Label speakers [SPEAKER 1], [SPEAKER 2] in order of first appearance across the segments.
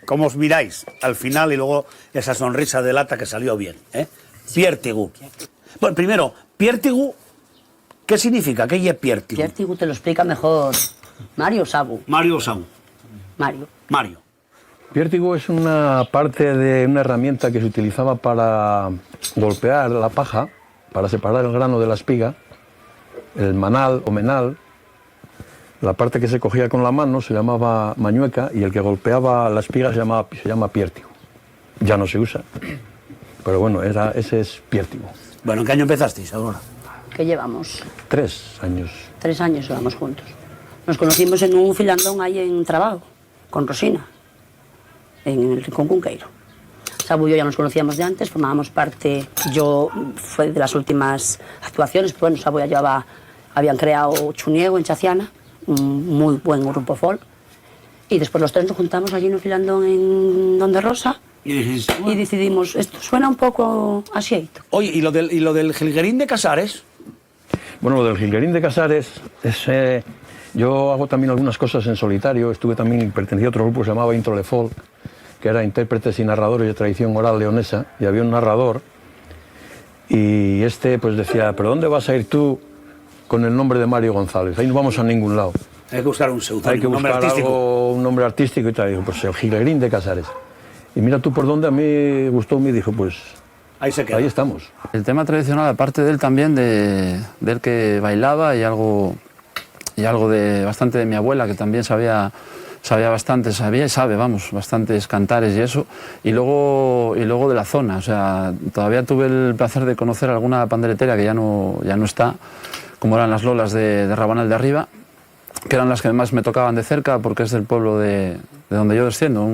[SPEAKER 1] Como os miráis al final y luego esa sonrisa delata que salió bien, ¿eh? Piértigu. Bueno, primero, Piértigu, ¿qué significa? ¿Qué es Piértigu?
[SPEAKER 2] Piértigu te lo explica mejor Mario Sabu.
[SPEAKER 1] Mario Sabu.
[SPEAKER 2] Mario.
[SPEAKER 3] Piértigu es una parte de una herramienta que se utilizaba para golpear la paja, para separar el grano de la espiga, el manal o menal. La parte que se cogía con la mano se llamaba mañueca y el que golpeaba la espiga se llama piértigu. Ya no se usa, pero bueno, ese es piértigu.
[SPEAKER 1] Bueno, ¿en qué año empezasteis, Aurora?
[SPEAKER 2] ¿Qué llevamos?
[SPEAKER 3] 3 años.
[SPEAKER 2] 3 años llevamos juntos. Nos conocimos en un filandón ahí en Trabajo, con Rosina, en el Rincón Cunqueiro. Sabu y yo ya nos conocíamos de antes, formábamos parte, fue de las últimas actuaciones, pero bueno, Sabu ya habían creado Chuniego en Chaciana, un muy buen grupo folk, y después los tres nos juntamos allí en un filandón en Donde Rosa y decidimos, esto suena un poco a xeito.
[SPEAKER 1] Oye, ¿y lo del Jilguerín de Casares?
[SPEAKER 3] Bueno, lo del Jilguerín de Casares yo hago también algunas cosas en solitario, pertenecía a otro grupo que se llamaba Introle Folk, que era intérpretes y narradores de tradición oral leonesa, y había un narrador, y pues decía, ¿pero dónde vas a ir tú con el nombre de Mario González? Ahí no vamos a ningún lado.
[SPEAKER 1] Hay que buscar un seudónimo,
[SPEAKER 3] hay que buscar un nombre artístico y tal. Dijo, pues el Jilguerín de Casares. Y mira tú por dónde, a mí gustó, me dijo, pues
[SPEAKER 1] ahí se queda.
[SPEAKER 3] Ahí estamos.
[SPEAKER 4] El tema tradicional, aparte de él también, de él que bailaba y algo bastante de mi abuela, que también sabía bastante, sabe, bastantes cantares y eso, y luego de la zona, o sea, todavía tuve el placer de conocer alguna panderetera que ya no está, como eran las Lolas de Rabanal de Arriba, que eran las que más me tocaban de cerca, porque es del pueblo de donde yo desciendo,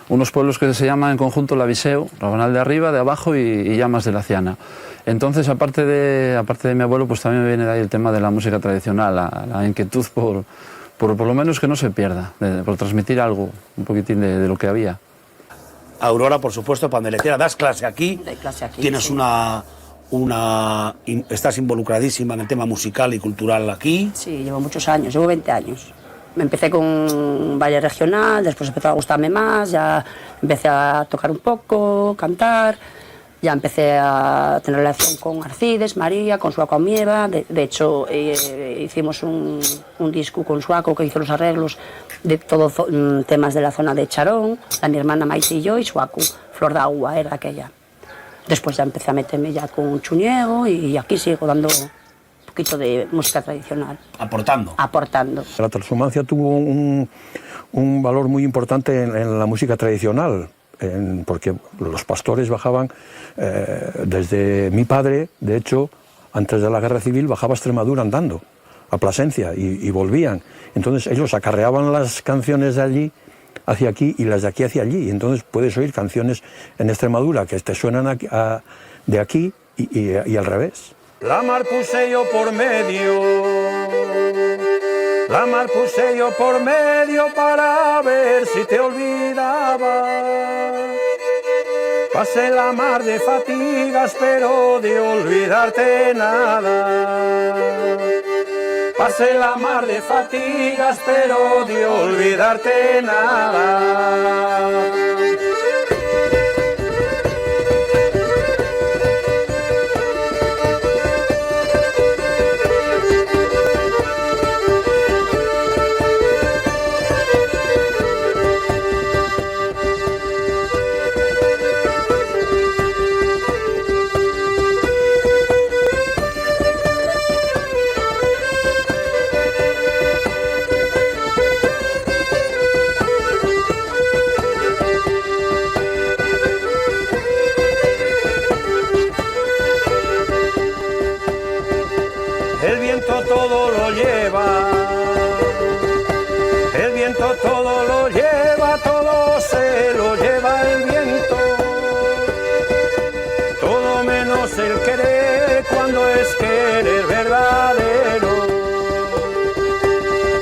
[SPEAKER 4] unos pueblos que se llaman en conjunto Laviseo, Rabanal de Arriba, de Abajo y Llamas de la Ciana. Entonces, aparte de mi abuelo, pues también me viene de ahí el tema de la música tradicional, la inquietud por lo menos que no se pierda, por transmitir algo, un poquitín de lo que había.
[SPEAKER 1] Aurora, por supuesto, panderetera, das clase aquí.
[SPEAKER 2] Doy clase aquí,
[SPEAKER 1] tienes
[SPEAKER 2] sí.
[SPEAKER 1] Estás involucradísima en el tema musical y cultural aquí.
[SPEAKER 2] Sí, llevo muchos años, llevo 20 años. Me empecé con baile regional, después empezó a gustarme más, ya empecé a tocar un poco, cantar, ya empecé a tener relación con Arcides, María, con Suaco Amieva. De hecho, hicimos un disco con Suaco que hizo los arreglos de todos temas de la zona de Charón, mi hermana Maite y yo, y Suaco, Flor de Agua era aquella. Después ya empecé a meterme ya con Chuniego y aquí sigo dando un poquito de música tradicional.
[SPEAKER 1] Aportando.
[SPEAKER 3] La transhumancia tuvo un valor muy importante en la música tradicional, porque los pastores bajaban, desde mi padre, de hecho, antes de la Guerra Civil, bajaba a Extremadura andando, a Plasencia, y volvían. Entonces ellos acarreaban las canciones de allí hacia aquí y las de aquí hacia allí. Entonces puedes oír canciones en Extremadura que te suenan de aquí y al revés. La mar puse yo por medio, la mar puse yo por medio para ver si te olvidaba. Pasé la mar de fatigas, pero de olvidarte nada. Pasé la mar de fatigas, pero de olvidarte nada. El viento todo lo lleva, el viento todo lo lleva, todo se lo lleva el viento, todo menos el querer cuando es querer verdadero,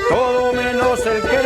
[SPEAKER 3] todo menos el querer